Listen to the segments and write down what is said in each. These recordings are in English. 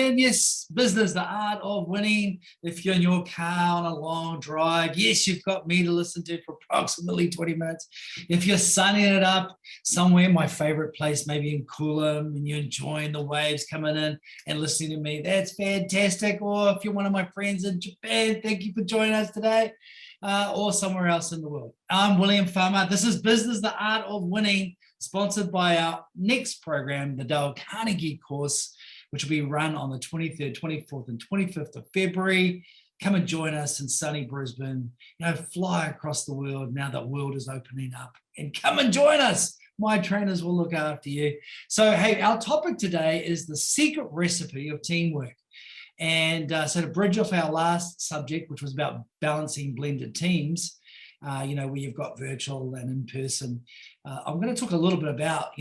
and yes, business, the art of winning. If you're in your car on a long drive, yes, you've got me to listen to for approximately 20 minutes. If you're sunning it up somewhere, my favorite place, maybe in Coolum, and you're enjoying the waves coming in and listening to me, that's fantastic. Or if you're one of my friends in Japan, thank you for joining us today. Or somewhere else in the world. I'm William Farmer. This is Business, the Art of Winning, sponsored by our next program, the Dale Carnegie course, which will be run on the 23rd, 24th, and 25th of February. Come and join us in sunny Brisbane. Fly across the world now that world is opening up, and come and join us. My trainers will look after you. So, hey, our topic today is the secret recipe of teamwork. And so to bridge off our last subject, which was about balancing blended teams, where you've got virtual and in-person, I'm going to talk a little bit about,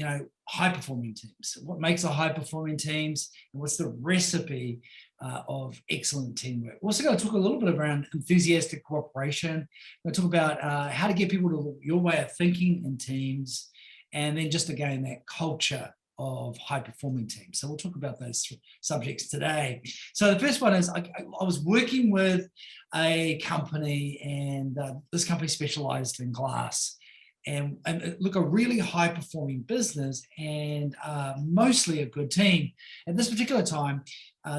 high-performing teams. What makes a high-performing teams, and what's the recipe of excellent teamwork. We're also going to talk a little bit around enthusiastic cooperation. We're going to talk about how to get people to your way of thinking in teams, and then just, again, that culture of high-performing teams. So we'll talk about those subjects today. So the first one is I was working with a company, and this company specialized in glass, and look, a really high-performing business, and mostly a good team. At this particular time,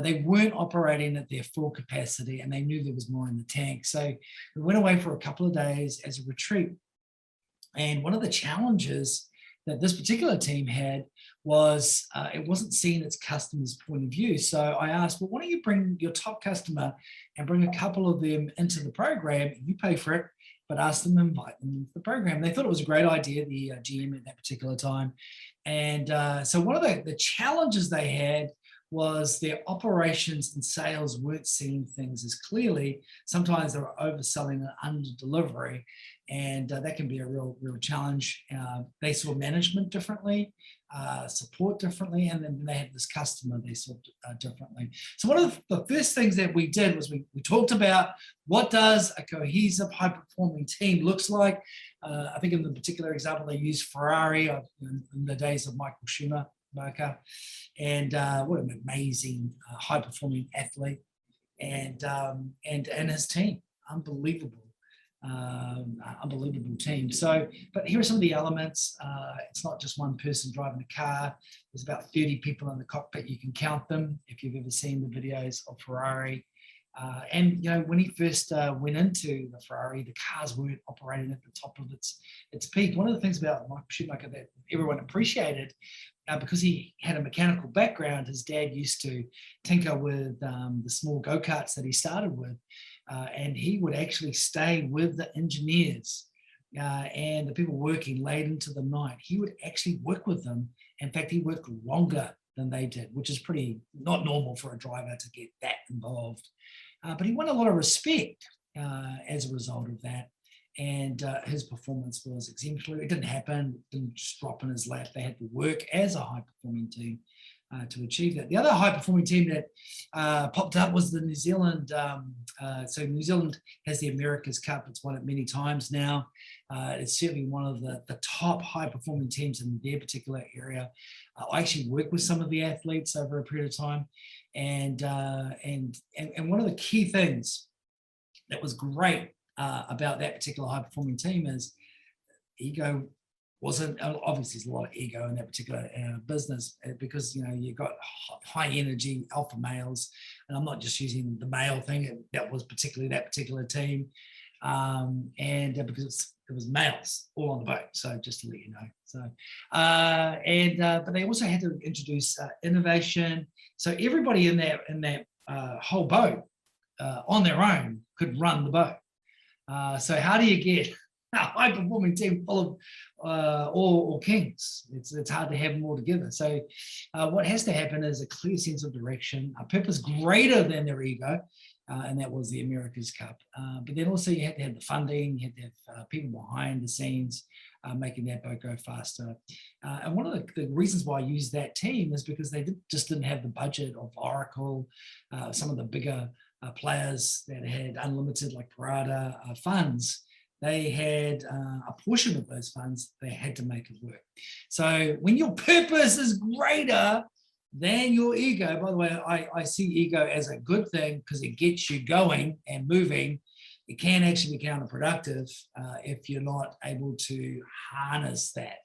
they weren't operating at their full capacity, and they knew there was more in the tank. So we went away for a couple of days as a retreat. And one of the challenges that this particular team had was it wasn't seeing its customer's point of view. So I asked, well, why don't you bring your top customer and bring a couple of them into the program? You pay for it, but ask them, invite them into the program. They thought it was a great idea, the GM at that particular time. And so one of the challenges they had was their operations and sales weren't seeing things as clearly. Sometimes they were overselling and under delivery, and that can be a real challenge. They saw management differently, support differently, and then they had this customer they saw differently. So one of the first things that we did was we talked about what does a cohesive, high-performing team looks like. I think in the particular example, they used Ferrari in the days of Michael Schumacher. And what an amazing high-performing athlete, and his team, unbelievable team. So, but here are some of the elements. It's not just one person driving a car. There's about 30 people in the cockpit. You can count them if you've ever seen the videos of Ferrari. And when he first went into the Ferrari, the cars weren't operating at the top of its peak. One of the things about Michael Schumacher that everyone appreciated, because he had a mechanical background, his dad used to tinker with the small go-karts that he started with, and he would actually stay with the engineers and the people working late into the night. He would actually work with them. In fact, he worked longer than they did, which is pretty not normal for a driver to get that involved. But he won a lot of respect as a result of that. And his performance was exemplary. It didn't happen, didn't just drop in his lap. They had to work as a high-performing team to achieve that. The other high-performing team that popped up was the New Zealand. So New Zealand has the America's Cup. It's won it many times now. It's certainly one of the top high-performing teams in their particular area. I actually worked with some of the athletes over a period of time, and one of the key things that was great about that particular high-performing team is ego wasn't, obviously there's a lot of ego in that particular business, because you've got high energy alpha males, and I'm not just using the male thing, that was particularly that particular team, and because it was males all on the boat, so just to let you know. So but they also had to introduce innovation, so everybody in that whole boat on their own could run the boat. So how do you get a high-performing team full of all kings? It's hard to have them all together. So what has to happen is a clear sense of direction, a purpose greater than their ego, and that was the America's Cup. But then also you had to have the funding, you had to have people behind the scenes making that boat go faster. And one of the reasons why I used that team is because they just didn't have the budget of Oracle, some of the bigger players that had unlimited, like Parada, funds. They had a portion of those funds, they had to make it work. So when your purpose is greater than your ego. By the way, I see ego as a good thing because it gets you going and moving. It can actually be counterproductive if you're not able to harness that,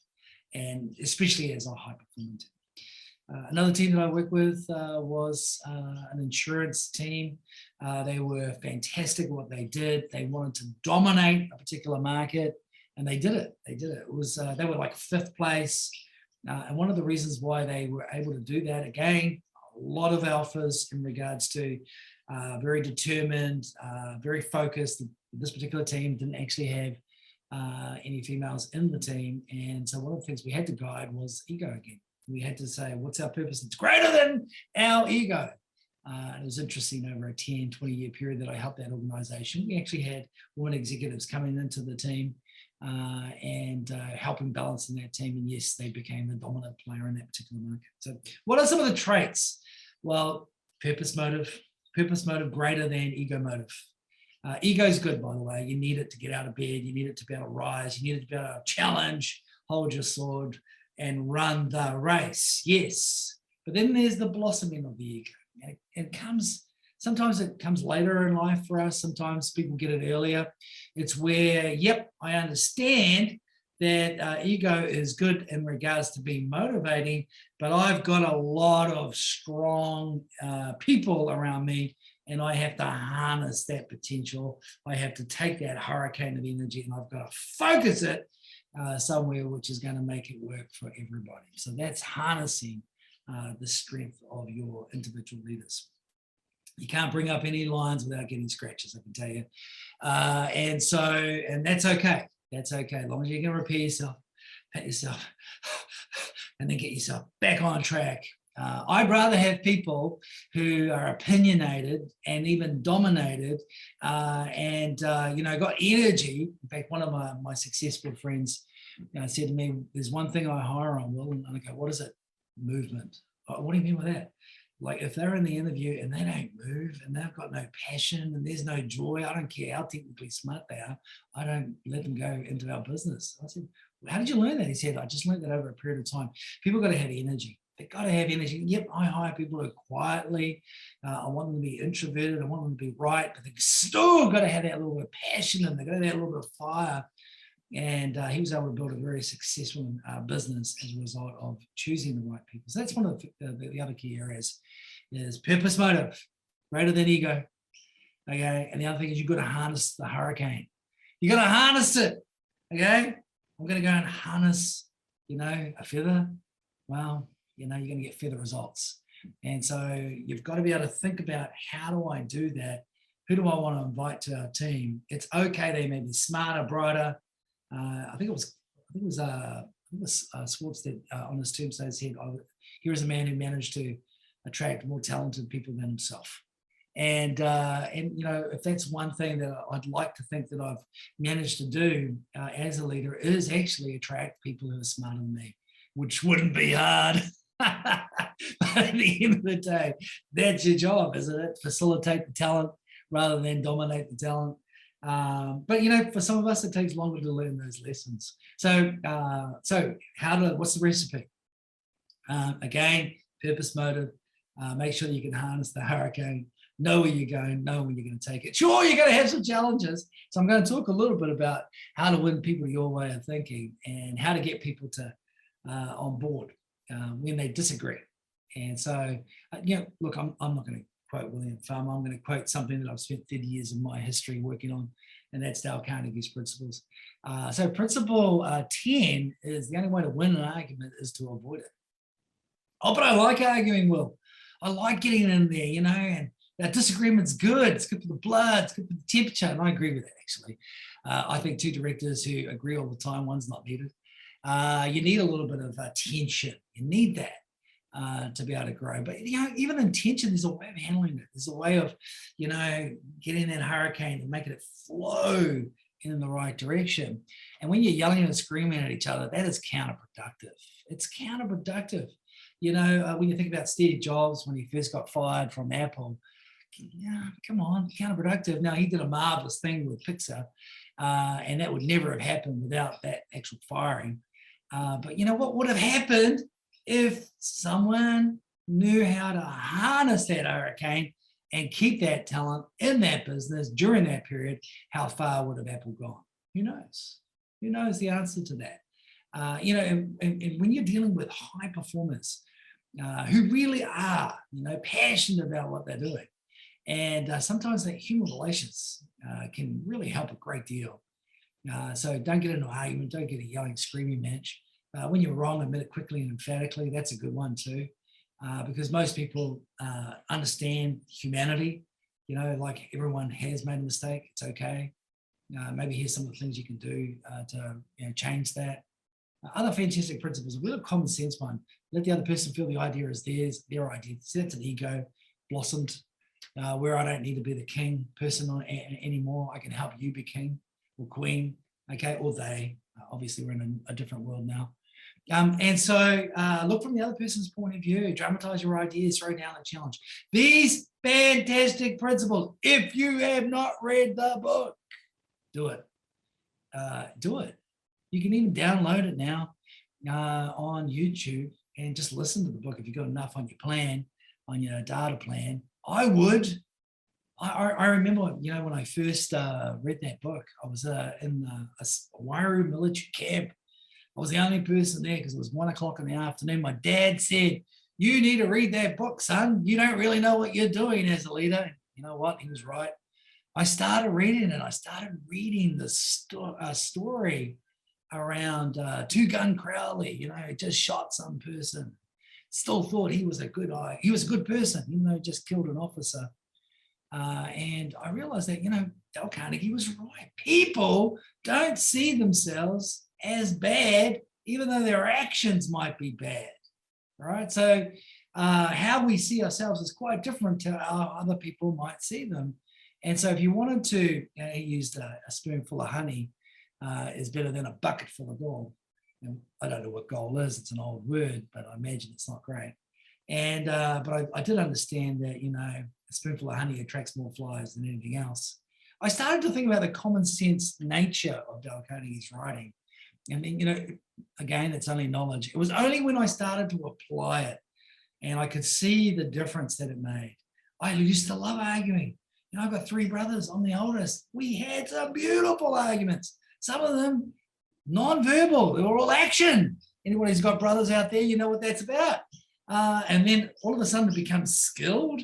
and especially as a high performer. Another team that I worked with was an insurance team. They were fantastic at what they did. They wanted to dominate a particular market, and they did it. They did it. It was they were like 5th place, and one of the reasons why they were able to do that, again, a lot of alphas in regards to very determined, very focused. This particular team didn't actually have any females in the team, and so one of the things we had to guide was ego again. We had to say, what's our purpose? It's greater than our ego. It was interesting over a 10, 20-year period that I helped that organization. We actually had women executives coming into the team and helping balance in that team. And yes, they became the dominant player in that particular market. So what are some of the traits? Well, purpose motive greater than ego motive. Ego is good, by the way. You need it to get out of bed. You need it to be able to rise. You need it to be able to challenge, hold your sword, and run the race. Yes. But then there's the blossoming of the ego. And it comes, sometimes it comes later in life for us. Sometimes people get it earlier. It's where, yep, I understand that ego is good in regards to being motivating, but I've got a lot of strong people around me, and I have to harness that potential. I have to take that hurricane of energy and I've got to focus it somewhere which is going to make it work for everybody. So that's harnessing the strength of your individual leaders. You can't bring up any lines without getting scratches, I can tell you. And that's okay. That's okay. As long as you can repair yourself, pat yourself, and then get yourself back on track. I'd rather have people who are opinionated and even dominated and got energy. In fact, one of my successful friends said to me, there's one thing I hire on, Will, and I go, what is it? Movement. Oh, what do you mean with that? Like if they're in the interview and they don't move and they've got no passion and there's no joy, I don't care how technically smart they are, I don't let them go into our business. I said, well, how did you learn that? He said, I just learned that over a period of time. People got to have energy. They've got to have energy. Yep, I hire people who are quietly. I want them to be introverted. I want them to be right, but they've still got to have that little bit of passion and they've got to have that little bit of fire. And he was able to build a very successful business as a result of choosing the right people. So that's one of the other key areas is purpose motive, greater than ego. Okay. And the other thing is you've got to harness the hurricane. You got to harness it. Okay. I'm going to go and harness, a feather. Well, you're going to get feather results. And so you've got to be able to think about how do I do that? Who do I want to invite to our team? It's okay. They may be smarter, brighter. I think it was Schwartz that on his tombstone said, here is a man who managed to attract more talented people than himself. And if that's one thing that I'd like to think that I've managed to do as a leader is actually attract people who are smarter than me, which wouldn't be hard. But at the end of the day, that's your job, isn't it? Facilitate the talent rather than dominate the talent. But for some of us, it takes longer to learn those lessons. So what's the recipe? Again, purpose, motive. Make sure you can harness the hurricane. Know where you're going. Know when you're going to take it. Sure, you're going to have some challenges. So I'm going to talk a little bit about how to win people your way of thinking and how to get people to on board when they disagree. And so, look, I'm not going to quote William Farmer. I'm going to quote something that I've spent 30 years of my history working on, and that's Dale Carnegie's principles. So principle 10 is the only way to win an argument is to avoid it. Oh, but I like arguing, Will. I like getting in there, and that disagreement's good. It's good for the blood. It's good for the temperature. And I agree with that, actually. I think two directors who agree all the time, one's not needed. You need a little bit of tension. You need that to be able to grow. But, even in tension, there's a way of handling it. There's a way of, getting that hurricane and making it flow in the right direction. And when you're yelling and screaming at each other, that is counterproductive. It's counterproductive. When you think about Steve Jobs, when he first got fired from Apple, come on, counterproductive. Now, he did a marvelous thing with Pixar, and that would never have happened without that actual firing. But what would have happened if someone knew how to harness that hurricane and keep that talent in that business during that period, how far would have Apple gone? Who knows? Who knows the answer to that? And when you're dealing with high performers who really are, passionate about what they're doing, and sometimes that human relations can really help a great deal. So don't get into an argument, don't get a yelling, screaming match. When you're wrong, admit it quickly and emphatically. That's a good one too, because most people understand humanity. Like everyone has made a mistake. It's okay. Maybe here's some of the things you can do to change that. Other fantastic principles, a real common sense one. Let the other person feel the idea is theirs, their idea. So that's an ego blossomed, where I don't need to be the king person anymore. I can help you be king or queen, okay, or they. Obviously, we're in a different world now. And so look from the other person's point of view, dramatize your ideas, throw down a challenge. These fantastic principles, if you have not read the book, do it. Do it. You can even download it now on YouTube and just listen to the book if you've got enough on your plan, on your data plan. I would. I remember, when I first read that book, I was in a Wairau military camp. I was the only person there because it was 1 o'clock in the afternoon. My dad said, "You need to read that book, son. You don't really know what you're doing as a leader." You know what? He was right. I started reading it. I started reading the story around Two Gun Crowley. Just shot some person. Still thought he was a good person, even though he just killed an officer. And I realized that, Dale Carnegie was right. People don't see themselves as bad, even though their actions might be bad, right? So how we see ourselves is quite different to how other people might see them. And so if you wanted to, he used a spoonful of honey is better than a bucket full of gold. And I don't know what gold is, it's an old word, but I imagine it's not great. And but I did understand that, a spoonful of honey attracts more flies than anything else. I started to think about the common sense nature of Dale Carnegie's writing. And then, again, it's only knowledge. It was only when I started to apply it and I could see the difference that it made. I used to love arguing. I've got 3 brothers. I'm the oldest. We had some beautiful arguments. Some of them non-verbal. They were all action. Anybody who's got brothers out there, you know what that's about. And then all of a sudden it becomes skilled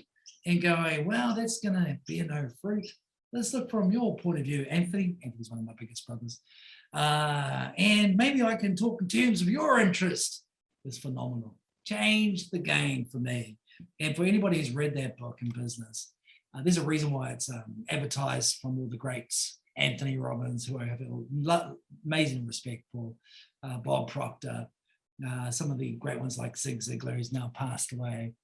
and going, well, that's going to bear no fruit. Let's look from your point of view. Anthony's one of my biggest brothers. And maybe I can talk in terms of your interest. It's phenomenal. Changed the game for me. And for anybody who's read that book in business, there's a reason why it's advertised from all the greats. Anthony Robbins, who I have amazing respect for, Bob Proctor, some of the great ones like Zig Ziglar, who's now passed away,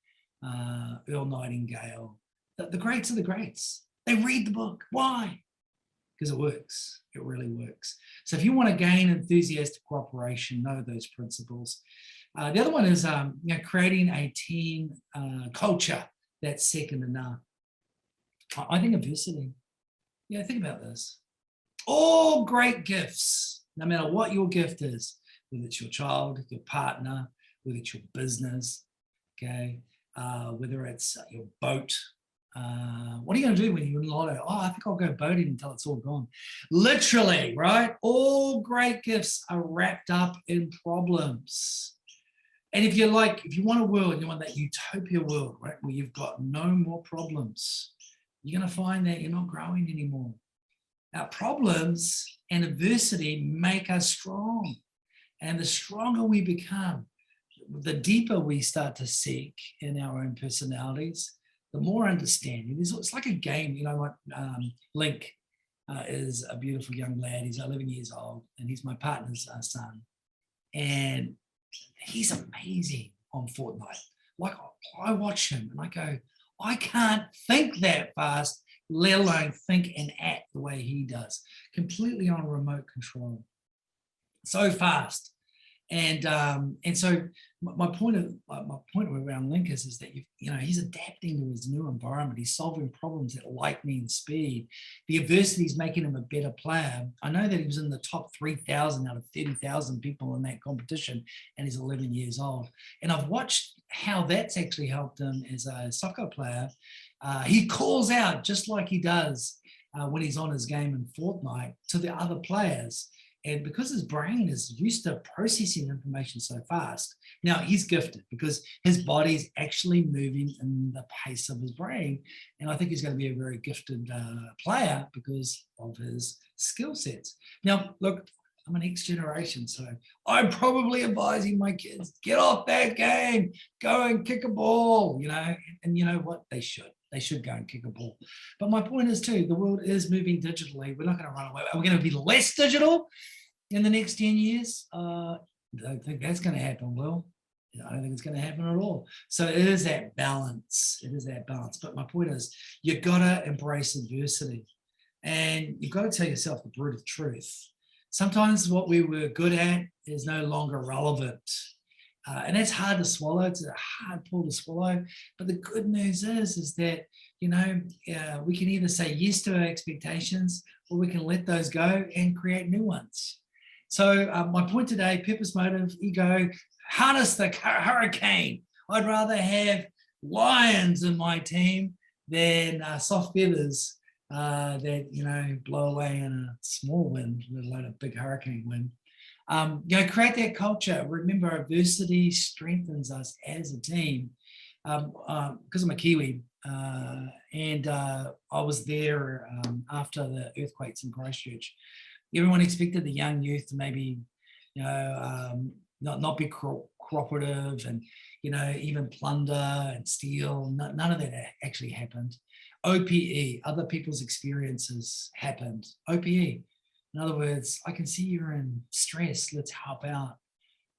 Earl Nightingale. The greats are the greats. They read the book. Why? Because it works. It really works. So if you want to gain enthusiastic cooperation, know those principles. The other one is creating a team culture that's second to none. I think adversity. Think about this. All great gifts, no matter what your gift is, whether it's your child, your partner, whether it's your business, okay, whether it's your boat. What are you going to do when you're in lotto? I think I'll go boating until it's all gone. Literally, right? All great gifts are wrapped up in problems. And if you want a world, you want that utopia world, right, where you've got no more problems, you're going to find that you're not growing anymore. Now, problems and adversity make us strong. And the stronger we become, the deeper we start to seek in our own personalities, the more understanding. It's like a game. Link is a beautiful young lad. He's 11 years old, and he's my partner's son. And he's amazing on Fortnite. Like, I watch him and I go, I can't think that fast, let alone think and act the way he does. Completely on remote control. So fast. And so my point around Link is that he's adapting to his new environment. He's solving problems at lightning speed. The adversity is making him a better player. I know that he was in the top 3,000 out of 30,000 people in that competition, and he's 11 years old. And I've watched how that's actually helped him as a soccer player. He calls out just like he does when he's on his game in Fortnite to the other players. And because his brain is used to processing information so fast, now he's gifted because his body's actually moving in the pace of his brain. And I think he's going to be a very gifted player because of his skill sets. Now, look, I'm an X generation, so I'm probably advising my kids, get off that game, go and kick a ball, and you know what? They should go and kick a ball. But my point is too, the world is moving digitally. We're not going to run away. Are we going to be less digital in the next 10 years? I don't think that's going to happen, Will. I don't think it's going to happen at all. So it is that balance. But my point is, you've got to embrace adversity. And you've got to tell yourself the brutal truth. Sometimes what we were good at is no longer relevant. And that's hard to swallow. It's a hard pill to swallow. But the good news is that, we can either say yes to our expectations or we can let those go and create new ones. So my point today, purpose, motive, ego, harness the hurricane. I'd rather have lions in my team than soft feathers that, blow away in a small wind, let alone a big hurricane wind. Create that culture. Remember, adversity strengthens us as a team. Because I'm a Kiwi, and I was there after the earthquakes in Christchurch. Everyone expected the young youth to maybe, not be cooperative and, even plunder and steal. None of that actually happened. OPE, other people's experiences happened. OPE. In other words, I can see you're in stress. Let's help out.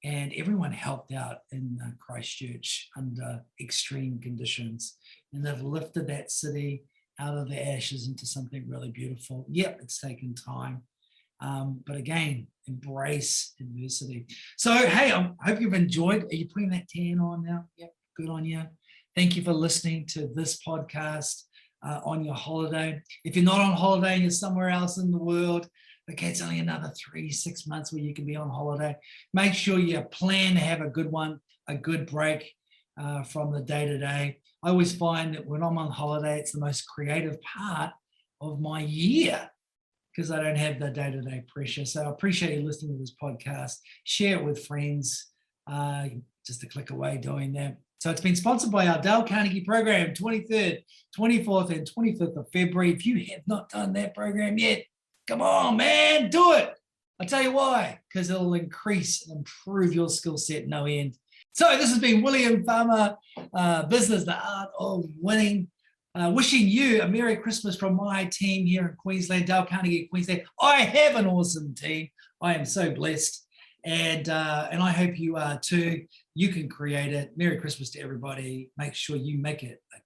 And everyone helped out in Christchurch under extreme conditions. And they've lifted that city out of the ashes into something really beautiful. Yep, it's taken time. But again, embrace adversity. So, hey, I hope you've enjoyed. Are you putting that tan on now? Yep, good on you. Thank you for listening to this podcast on your holiday. If you're not on holiday and you're somewhere else in the world, okay, it's only another 3-6 months where you can be on holiday. Make sure you plan to have a good one, a good break from the day-to-day. I always find that when I'm on holiday, it's the most creative part of my year because I don't have the day-to-day pressure. So I appreciate you listening to this podcast. Share it with friends. Just a click away doing that. So it's been sponsored by our Dale Carnegie program, 23rd, 24th, and 25th of February. If you have not done that program yet, come on, man, do it. I'll tell you why, because it'll increase and improve your skill set no end. So this has been William Farmer, Business, the Art of Winning. Wishing you a Merry Christmas from my team here in Queensland, Dale Carnegie, Queensland. I have an awesome team. I am so blessed. And I hope you are too. You can create it. Merry Christmas to everybody. Make sure you make it a